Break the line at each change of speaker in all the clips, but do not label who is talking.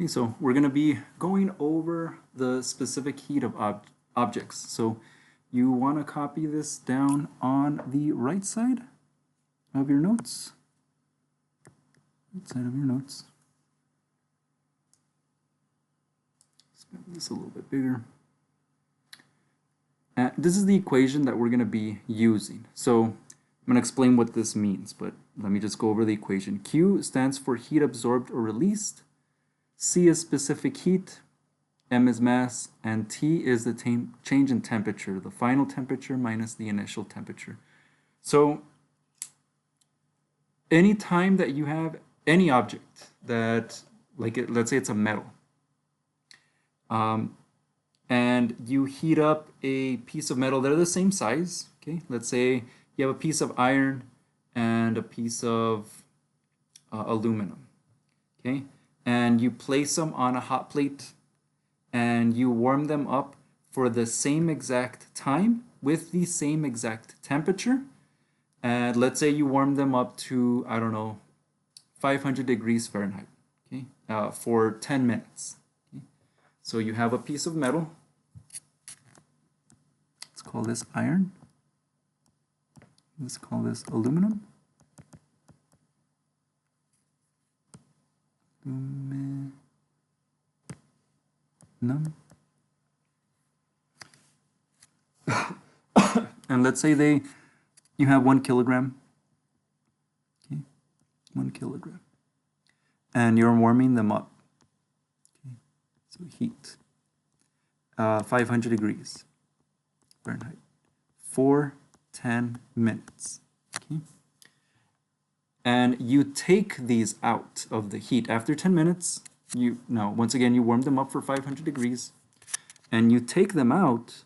Okay, so we're going to be going over the specific heat of objects. So you want to copy this down on the right side of your notes. Right side of your notes. Let's make this a little bit bigger. This is the equation that we're going to be using. So I'm going to explain what this means, but let me just go over the equation. Q stands for heat absorbed or released. C is specific heat, M is mass, and T is the change in temperature, the final temperature minus the initial temperature. So any time that you have any object that, let's say it's a metal, and you heat up a piece of metal, they're the same size, okay? Let's say you have a piece of iron and a piece of aluminum, okay? And you place them on a hot plate and you warm them up for the same exact time with the same exact temperature. And let's say you warm them up to, I don't know, 500 degrees Fahrenheit, okay, for 10 minutes. Okay? So you have a piece of metal. Let's call this iron. Let's call this aluminum. And let's say you have 1 kilogram, okay, 1 kilogram, and you're warming them up, okay, so heat, 500 degrees Fahrenheit for 10 minutes, okay, and you take these out of the heat after 10 minutes. Once again, you warm them up for 500 degrees, and you take them out.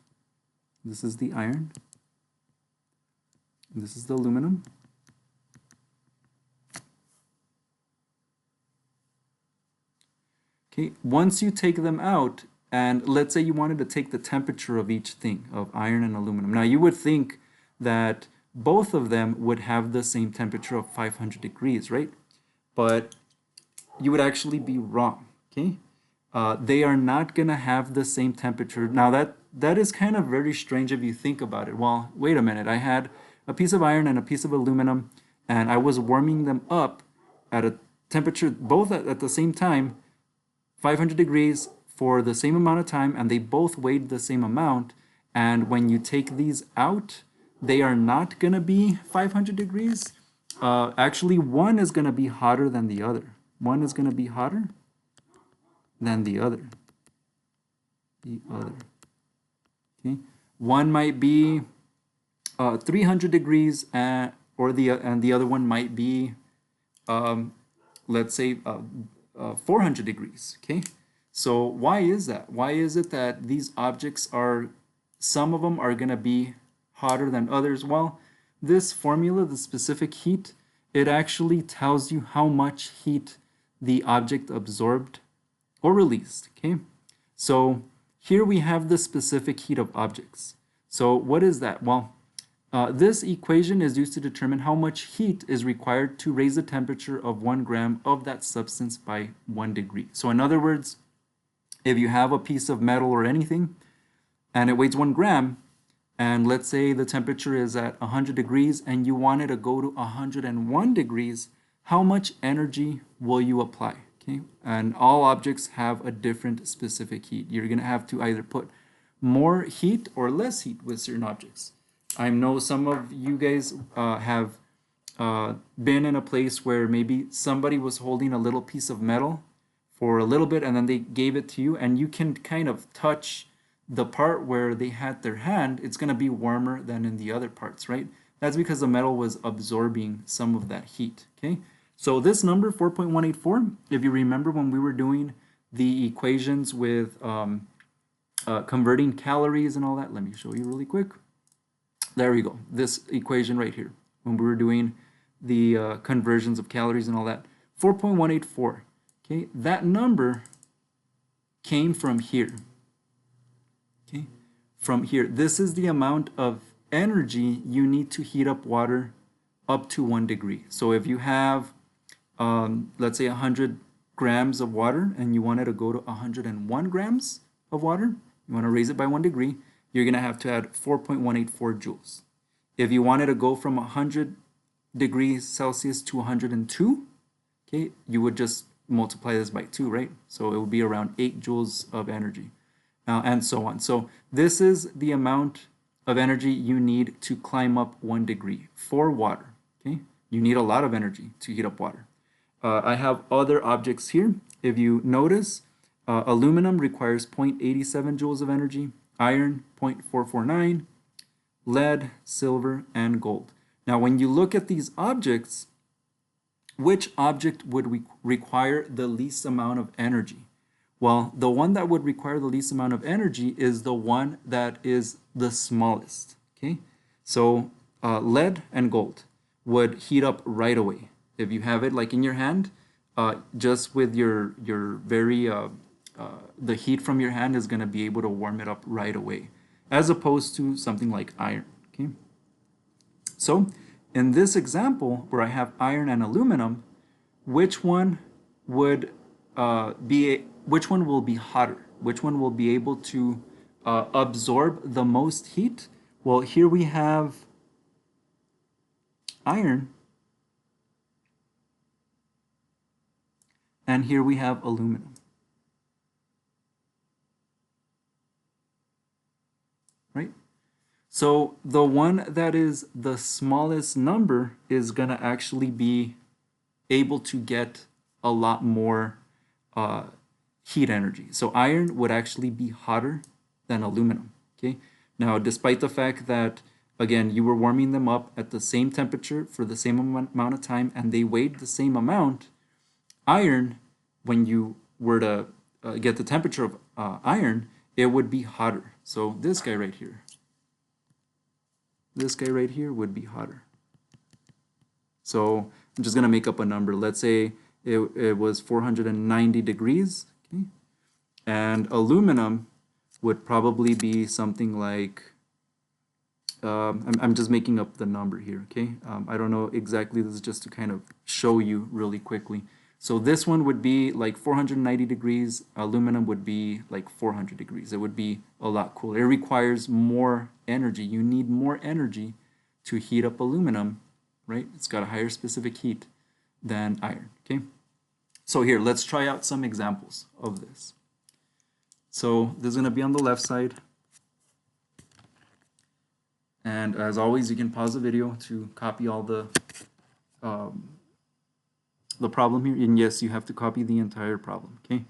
This is the iron. This is the aluminum. Okay, once you take them out, and let's say you wanted to take the temperature of each thing, of iron and aluminum. Now you would think that both of them would have the same temperature of 500 degrees, right? But you would actually be wrong, okay? They are not gonna have the same temperature. Now that is kind of very strange if you think about it. Well, wait a minute, I had a piece of iron and a piece of aluminum, and I was warming them up at a temperature, both at the same time, 500 degrees for the same amount of time, and they both weighed the same amount. And when you take these out, they are not going to be 500 degrees. Actually, one is going to be hotter than the other. One is going to be hotter than the other. Okay. One might be 300 degrees, and the other one might be, let's say, 400 degrees. Okay. So why is that? Why is it that these objects some of them are going to be hotter than others? Well, this formula, the specific heat, it actually tells you how much heat the object absorbed or released. Okay. So here we have the specific heat of objects. So what is that? Well, this equation is used to determine how much heat is required to raise the temperature of 1 gram of that substance by 1 degree. So in other words, if you have a piece of metal or anything and it weighs 1 gram, and let's say the temperature is at 100 degrees and you want it to go to 101 degrees, how much energy will you apply? Okay, and all objects have a different specific heat. You're going to have to either put more heat or less heat with certain objects. I know some of you guys have been in a place where maybe somebody was holding a little piece of metal for a little bit and then they gave it to you, and you can kind of touch the part where they had their hand. It's going to be warmer than in the other parts, right? That's because the metal was absorbing some of that heat, okay? So this number, 4.184, if you remember when we were doing the equations with converting calories and all that, let me show you really quick. There we go, this equation right here, when we were doing the conversions of calories and all that, 4.184, okay? That number came from here, okay? From here, this is the amount of energy you need to heat up water up to 1 degree. So if you have, let's say 100 grams of water and you want it to go to 101 grams of water, you want to raise it by 1 degree, you're going to have to add 4.184 joules. If you wanted to go from 100 degrees Celsius to 102, okay, you would just multiply this by 2, right? So it would be around 8 joules of energy, and so on. So this is the amount of energy you need to climb up 1 degree for water, okay? You need a lot of energy to heat up water. I have other objects here. If you notice, aluminum requires 0.87 joules of energy, iron 0.449, lead, silver, and gold. Now, when you look at these objects, which object would require the least amount of energy? Well, the one that would require the least amount of energy is the one that is the smallest, okay? So lead and gold would heat up right away. If you have it like in your hand, just with your very, the heat from your hand is gonna be able to warm it up right away, as opposed to something like iron, okay? So in this example where I have iron and aluminum, which one would which one will be hotter? Which one will be able to absorb the most heat? Well, here we have iron, and here we have aluminum, right? So the one that is the smallest number is gonna actually be able to get a lot more heat energy. So iron would actually be hotter than aluminum, okay? Now, despite the fact that, again, you were warming them up at the same temperature for the same amount of time and they weighed the same amount, iron, when you were to get the temperature of iron, it would be hotter. So this guy right here would be hotter. So I'm just going to make up a number. Let's say it was 490 degrees, okay? And aluminum would probably be something like, I'm just making up the number here, okay? I don't know exactly, this is just to kind of show you really quickly. So this one would be like 490 degrees, aluminum would be like 400 degrees. It would be a lot cooler. It requires more energy. You need more energy to heat up aluminum, right? It's got a higher specific heat than iron, okay? So here, let's try out some examples of this. So this is going to be on the left side. And as always, you can pause the video to copy all the problem here. And yes, you have to copy the entire problem, okay?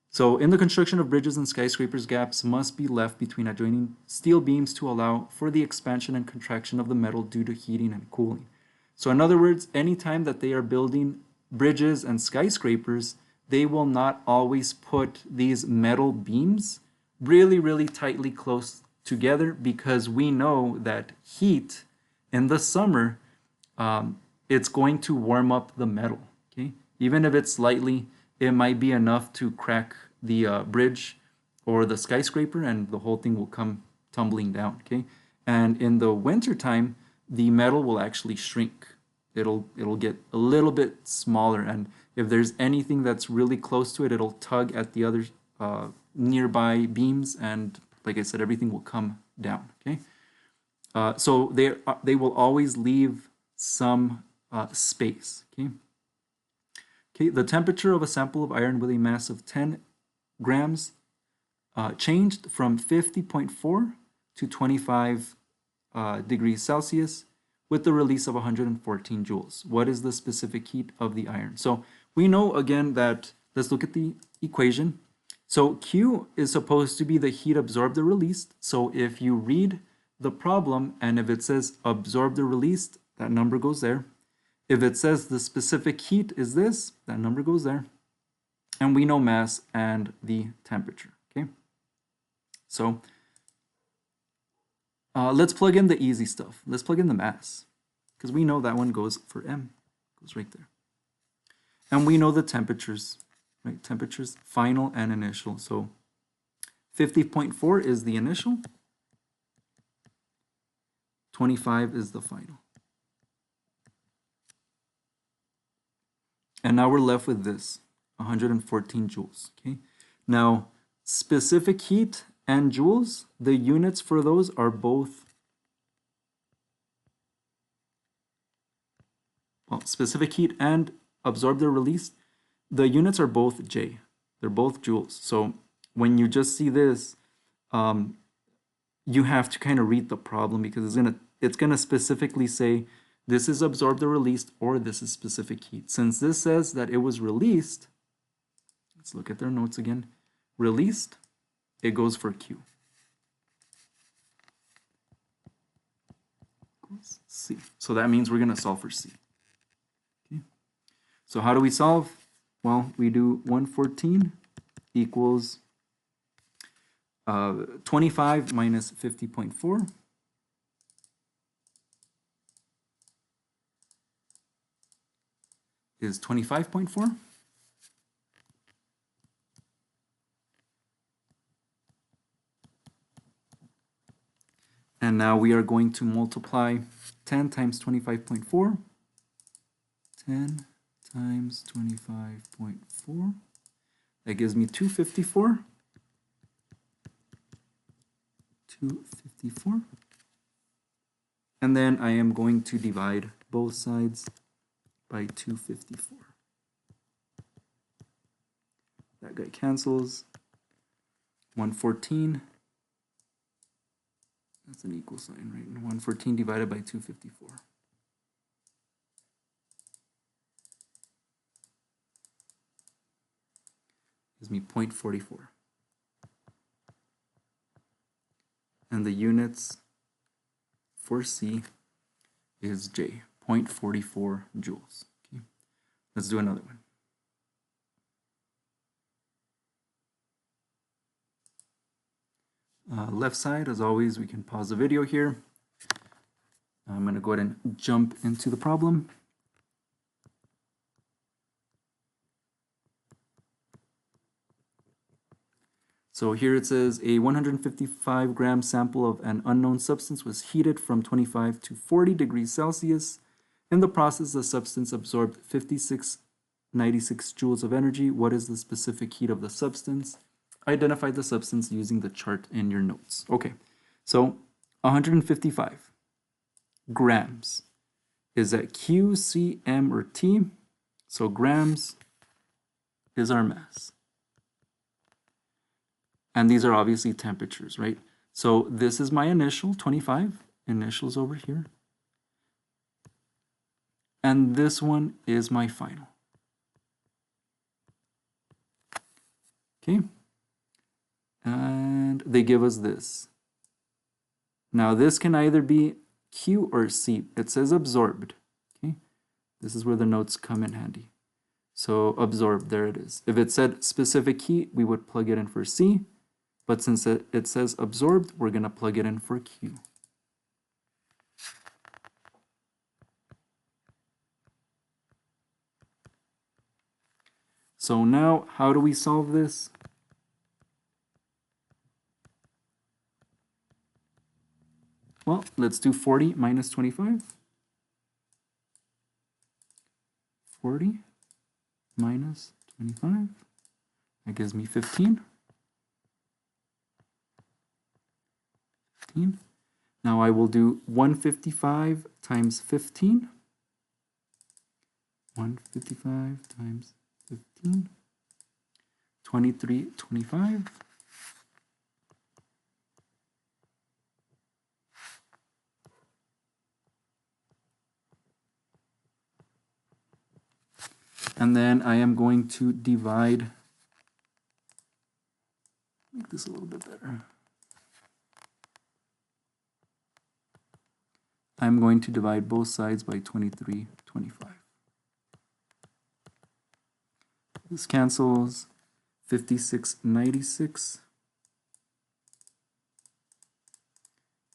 So in the construction of bridges and skyscrapers, gaps must be left between adjoining steel beams to allow for the expansion and contraction of the metal due to heating and cooling. So in other words, anytime that they are building bridges and skyscrapers, they will not always put these metal beams really, really tightly close together, because we know that heat in the summer, it's going to warm up the metal, okay? Even if it's slightly, it might be enough to crack the bridge or the skyscraper and the whole thing will come tumbling down, okay? And in the winter time, the metal will actually shrink. It'll get a little bit smaller, and if there's anything that's really close to it, it'll tug at the other nearby beams, and like I said, everything will come down, okay? So they will always leave some space, okay? Okay, the temperature of a sample of iron with a mass of 10 grams changed from 50.4 to 25 degrees Celsius with the release of 114 joules. What is the specific heat of the iron? So we know again that, let's look at the equation. So Q is supposed to be the heat absorbed or released. So if you read the problem and if it says absorbed or released, that number goes there. If it says the specific heat is this, that number goes there. And we know mass and the temperature, okay? So let's plug in the easy stuff. Let's plug in the mass, because we know that one goes for M, goes right there. And we know the temperatures, right? Temperatures, final and initial. So 50.4 is the initial, 25 is the final. And now we're left with this, 114 joules. Okay. Now, specific heat and joules, the units for those are both, well, specific heat and absorbed or released, the units are both J. They're both joules. So when you just see this, you have to kind of read the problem because it's gonna specifically say this is absorbed or released, or this is specific heat. Since this says that it was released, let's look at their notes again. Released, it goes for Q. C. So that means we're gonna solve for C. Okay. So how do we solve? Well, we do 114 equals 25 minus 50.4 is 25.4. And now we are going to multiply 10 times 25.4. 10 times 25.4. That gives me 254. 254. And then I am going to divide both sides by 254. That guy cancels. 114. That's an equal sign, right? 114 divided by 254. Gives me 0.44. And the units for C is J, 0.44 joules. Okay. Let's do another one. Left side, as always, we can pause the video here. I'm going to go ahead and jump into the problem. So here it says a 155 gram sample of an unknown substance was heated from 25 to 40 degrees Celsius. In the process, the substance absorbed 5696 joules of energy. What is the specific heat of the substance? Identify the substance using the chart in your notes. Okay, so 155 grams. Is that Q, C, M, or T? So grams is our mass. And these are obviously temperatures, right? So this is my initial, 25, initials over here. And this one is my final. Okay. And they give us this. Now this can either be Q or C. It says absorbed. Okay. This is where the notes come in handy. So absorbed, there it is. If it said specific heat, we would plug it in for C. But since it says absorbed, we're going to plug it in for Q. So now, how do we solve this? Well, let's do 40 minus 25. 40 minus 25. That gives me 15. 15. Now I will do 155 times 15. 155 times 15. 2325. And then I am going to divide, make this a little bit better. I'm going to divide both sides by 2325. This cancels. 5696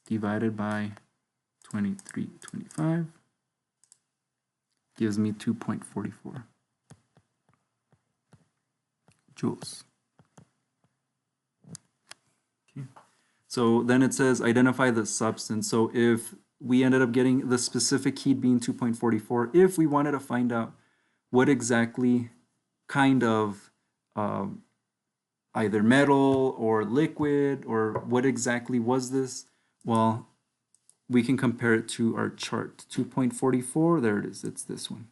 divided by 2325 gives me 2.44 joules. Okay. So then it says identify the substance. So if we ended up getting the specific heat being 2.44, if we wanted to find out what exactly kind of either metal or liquid, or what exactly was this? Well, we can compare it to our chart. 2.44, there it is, it's this one.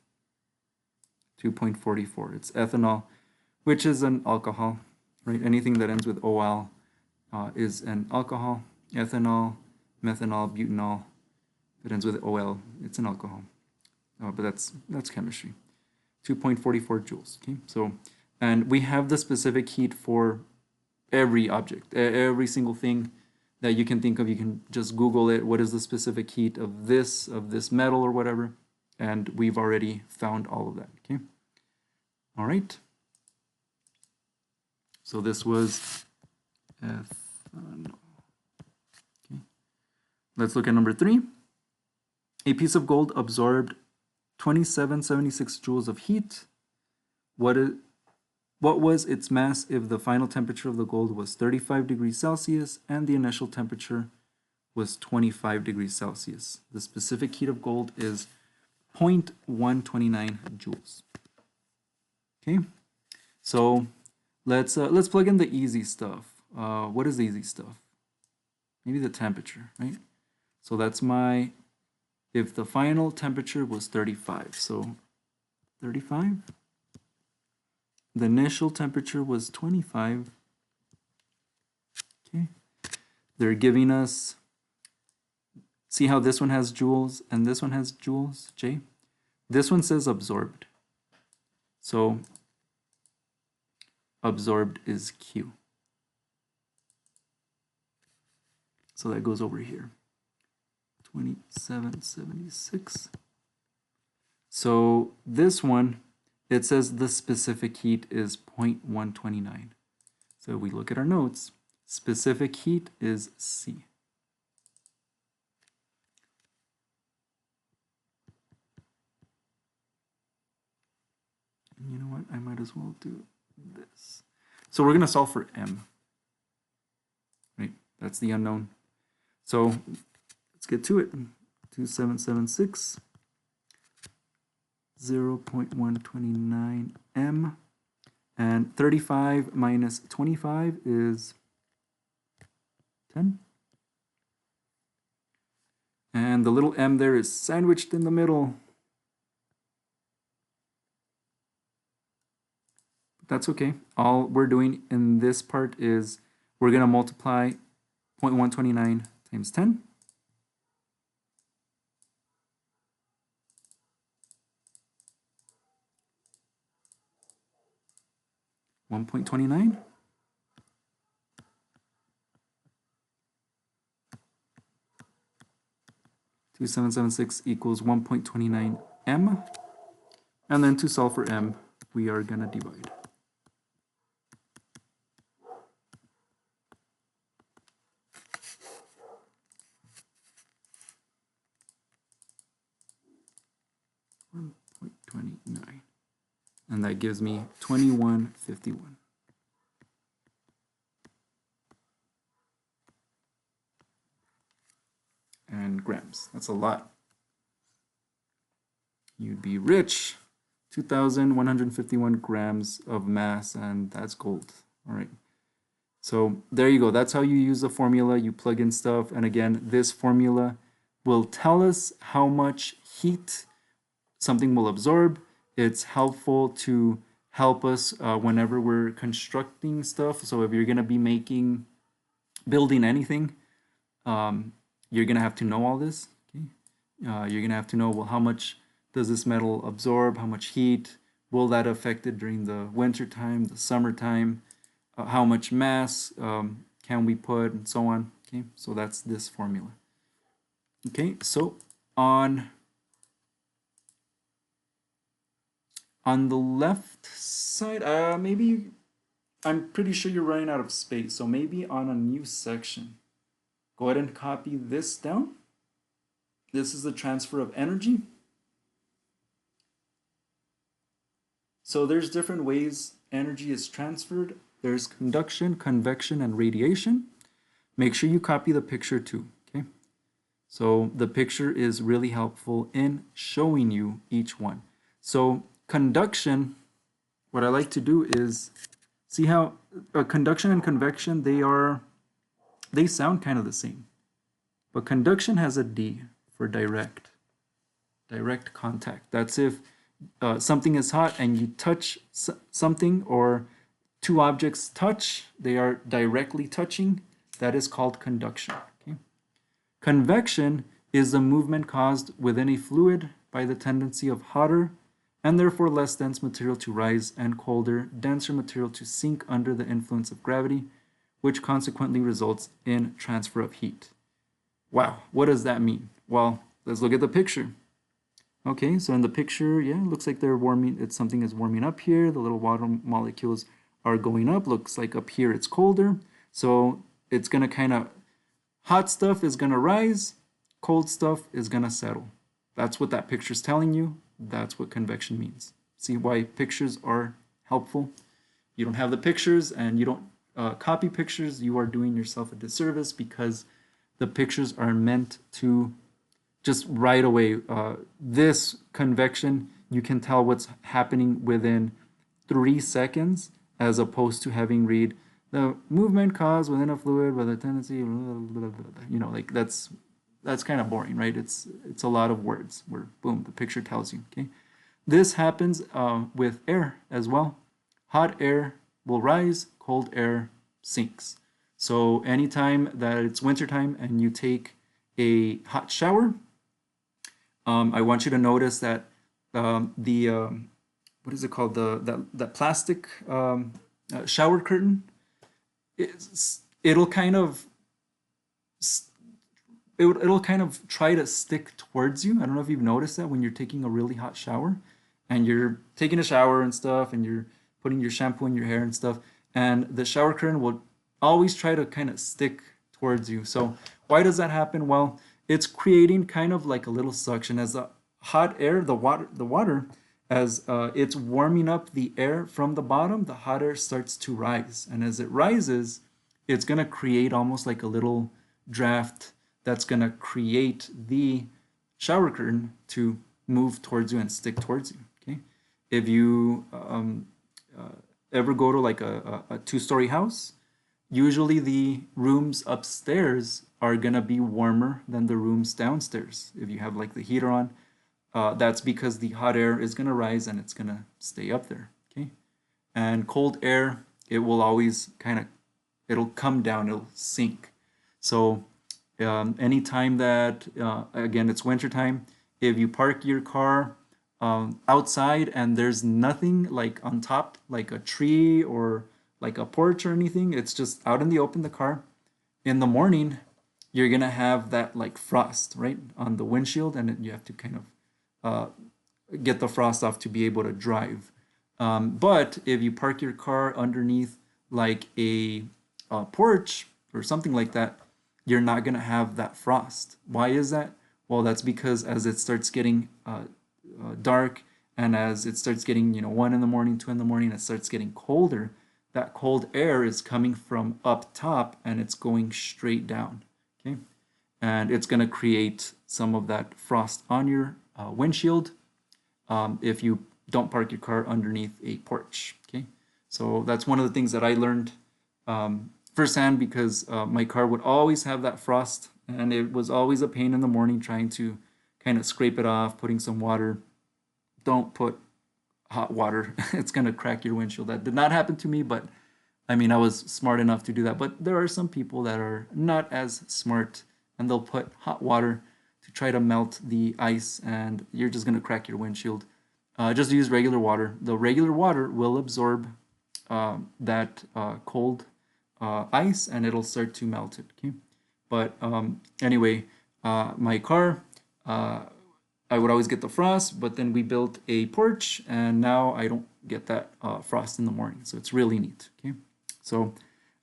2.44, it's ethanol, which is an alcohol, right? Anything that ends with OL is an alcohol. Ethanol, methanol, butanol, if it ends with OL, it's an alcohol. But that's chemistry. 2.44 joules, okay? So, and we have the specific heat for every object, every single thing that you can think of. You can just Google it. What is the specific heat of this metal or whatever? And we've already found all of that, okay? All right. So this was ethanol. Okay. Let's look at number 3. A piece of gold absorbed 2776 joules of heat. What was its mass if the final temperature of the gold was 35 degrees Celsius and the initial temperature was 25 degrees Celsius? The specific heat of gold is 0.129 joules. Okay, so let's plug in the easy stuff. What is the easy stuff? Maybe the temperature, right? So that's my, if the final temperature was 35, so 35. The initial temperature was 25. Okay, they're giving us, see how this one has joules and this one has joules, J? This one says absorbed. So absorbed is Q. So that goes over here. 2776. So this one, it says the specific heat is 0.129. So if we look at our notes, specific heat is C. And you know what? I might as well do this. So we're going to solve for M. Right? That's the unknown. So let's get to it. 2776, 0.129 M, and 35 minus 25 is 10. And the little m there is sandwiched in the middle. That's okay. All we're doing in this part is we're going to multiply 0.129 times 10. $1.29. $2,776 equals 1.29 M. And then to solve for M, we are going to divide. .29, and that gives me 2151. And grams. That's a lot. You'd be rich. 2,151 grams of mass, and that's gold. All right. So there you go. That's how you use the formula. You plug in stuff, and again, this formula will tell us how much heat something will absorb. It's helpful to help us whenever we're constructing stuff. So if you're going to be building anything, you're going to have to know all this. Okay? You're going to have to know, well, how much does this metal absorb? How much heat? Will that affect it during the winter time, the summertime? How much mass can we put, and so on. Okay, so that's this formula. Okay, so on the left side, maybe, I'm pretty sure you're running out of space, so maybe on a new section, go ahead and copy this down. This is the transfer of energy. So there's different ways energy is transferred. There's conduction, convection, and radiation. Make sure you copy the picture too, okay? So the picture is really helpful in showing you each one. So conduction, what I like to do is see how conduction and convection, they sound kind of the same. But conduction has a D for direct contact. That's if something is hot and you touch something, or two objects touch, they are directly touching. That is called conduction. Okay? Convection is the movement caused within a fluid by the tendency of hotter and therefore less dense material to rise and colder, denser material to sink under the influence of gravity, which consequently results in transfer of heat. Wow, what does that mean? Well, let's look at the picture. Okay, so in the picture, yeah, it looks like they're warming, something is warming up here. The little water molecules are going up. Looks like up here it's colder. So it's gonna kind of, hot stuff is gonna rise, cold stuff is gonna settle. That's what that picture's telling you. That's what convection means. See why pictures are helpful? You don't have the pictures and you don't copy pictures, you are doing yourself a disservice, because the pictures are meant to just right away, this convection, you can tell what's happening within 3 seconds, as opposed to having read the movement caused within a fluid with a tendency, you know, like that's kind of boring, right? It's a lot of words where boom, the picture tells you. Okay, this happens with air as well. Hot air will rise, cold air sinks. So anytime that it's wintertime and you take a hot shower, I want you to notice that what is it called, that plastic shower curtain, it'll kind of it'll kind of try to stick towards you. I don't know if you've noticed that when you're taking a really hot shower and you're taking a shower and stuff and you're putting your shampoo in your hair and stuff, and the shower curtain will always try to kind of stick towards you. So why does that happen? Well, it's creating kind of like a little suction as the hot air, the water, as it's warming up the air from the bottom, the hot air starts to rise. And as it rises, it's going to create almost like a little draft that's going to create the shower curtain to move towards you and stick towards you. Okay, if you ever go to like a two-story house, usually the rooms upstairs are gonna be warmer than the rooms downstairs. If you have like the heater on, that's because the hot air is gonna rise and it's gonna stay up there. Okay, and cold air, it will always it'll come down, it'll sink. So anytime that again it's winter time, if you park your car outside and there's nothing like on top, like a tree or like a porch or anything, it's just out in the open, the car, in the morning, you're gonna have that like frost right on the windshield, and you have to kind of get the frost off to be able to drive. But if you park your car underneath like a porch or something like that, you're not gonna have that frost. Why is that? Well, that's because as it starts getting dark, and as it starts getting 1 in the morning, 2 in the morning, it starts getting colder. That cold air is coming from up top and it's going straight down. Okay, and it's going to create some of that frost on your windshield if you don't park your car underneath a porch. Okay, so that's one of the things that I learned firsthand, because my car would always have that frost, and it was always a pain in the morning trying to kind of scrape it off, putting some water. Don't put hot water. It's going to crack your windshield. That did not happen to me, but I mean, I was smart enough to do that. But there are some people that are not as smart, and they'll put hot water to try to melt the ice, and you're just going to crack your windshield. Just use regular water. The regular water will absorb that cold ice, and it'll start to melt it. Okay, but anyway, my car, I would always get the frost, but then we built a porch, and now I don't get that frost in the morning. So it's really neat. Okay, so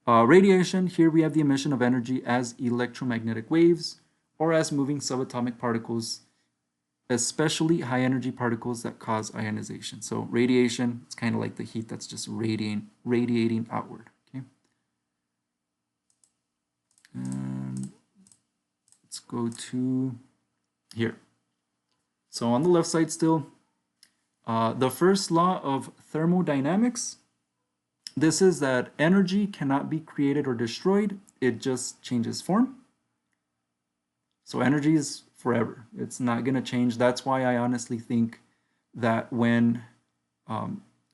radiation, here we have the emission of energy as electromagnetic waves or as moving subatomic particles, especially high energy particles that cause ionization. So radiation, it's kind of like the heat that's just radiating outward. Okay, and let's go to here. So on the left side still, The first law of thermodynamics, this is that energy cannot be created or destroyed, it just changes form. So energy is forever. It's not going to change. That's why I honestly think that when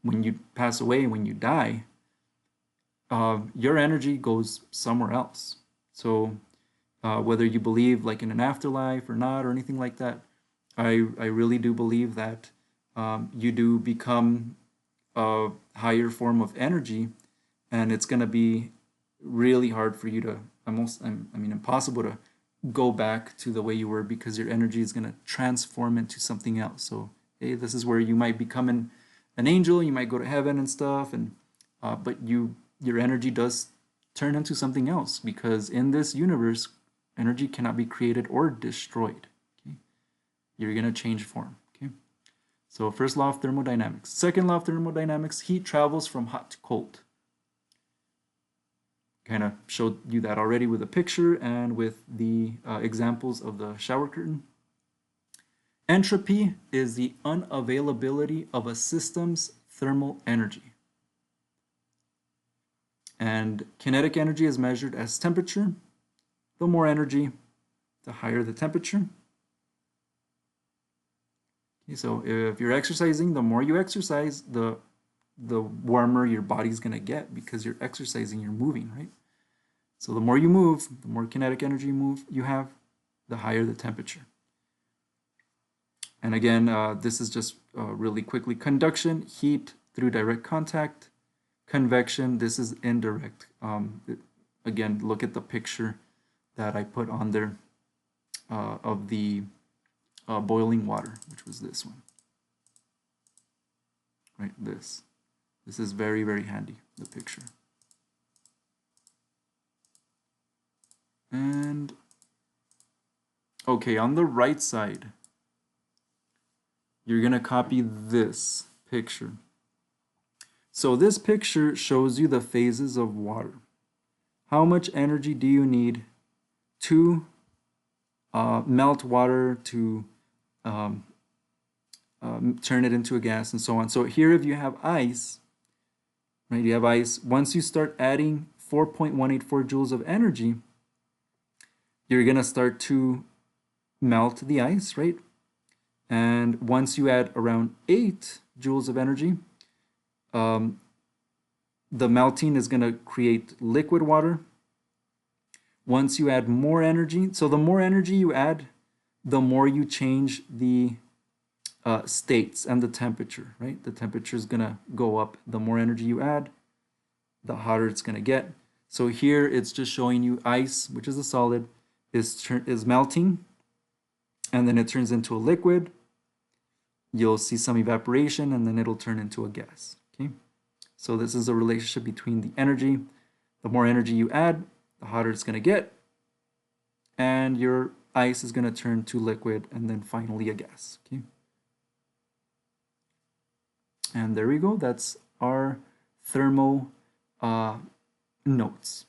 you pass away, when you die, your energy goes somewhere else. So whether you believe like in an afterlife or not or anything like that, I really do believe that you do become a higher form of energy, and it's going to be really hard for you to I mean impossible to go back to the way you were, because your energy is going to transform into something else. So hey, this is where you might become an angel, you might go to heaven and stuff, and but your energy does turn into something else, because in this universe energy cannot be created or destroyed. Okay? You're going to change form. Okay, so first law of thermodynamics. Second law of thermodynamics, heat travels from hot to cold. Kind of showed you that already with a picture and with the examples of the shower curtain. Entropy is the unavailability of a system's thermal energy. And kinetic energy is measured as temperature. The more energy, the higher the temperature. Okay, so if you're exercising, the more you exercise, the warmer your body's going to get, because you're exercising, you're moving, right? So the more you move, the more kinetic energy you have, the higher the temperature. And again, this is just really quickly. Conduction, heat through direct contact. Convection, this is indirect. Again, look at the picture that I put on there of the boiling water, which was this one. Right, this. This is very, very handy, the picture. And, okay, on the right side, you're going to copy this picture. So this picture shows you the phases of water. How much energy do you need to melt water, to turn it into a gas, and so on? So here, if you have ice, right, you have ice. Once you start adding 4.184 joules of energy, you're going to start to melt the ice, right? And once you add around 8 joules of energy, the melting is going to create liquid water. Once you add more energy, so the more energy you add, the more you change the states and the temperature, right? The temperature is going to go up. The more energy you add, the hotter it's going to get. So here it's just showing you ice, which is a solid, is melting, and then it turns into a liquid. You'll see some evaporation, and then it'll turn into a gas. Okay, so this is a relationship between the energy. The more energy you add, the hotter it's going to get, and your ice is going to turn to liquid, and then finally a gas. Okay, and there we go. That's our thermo notes.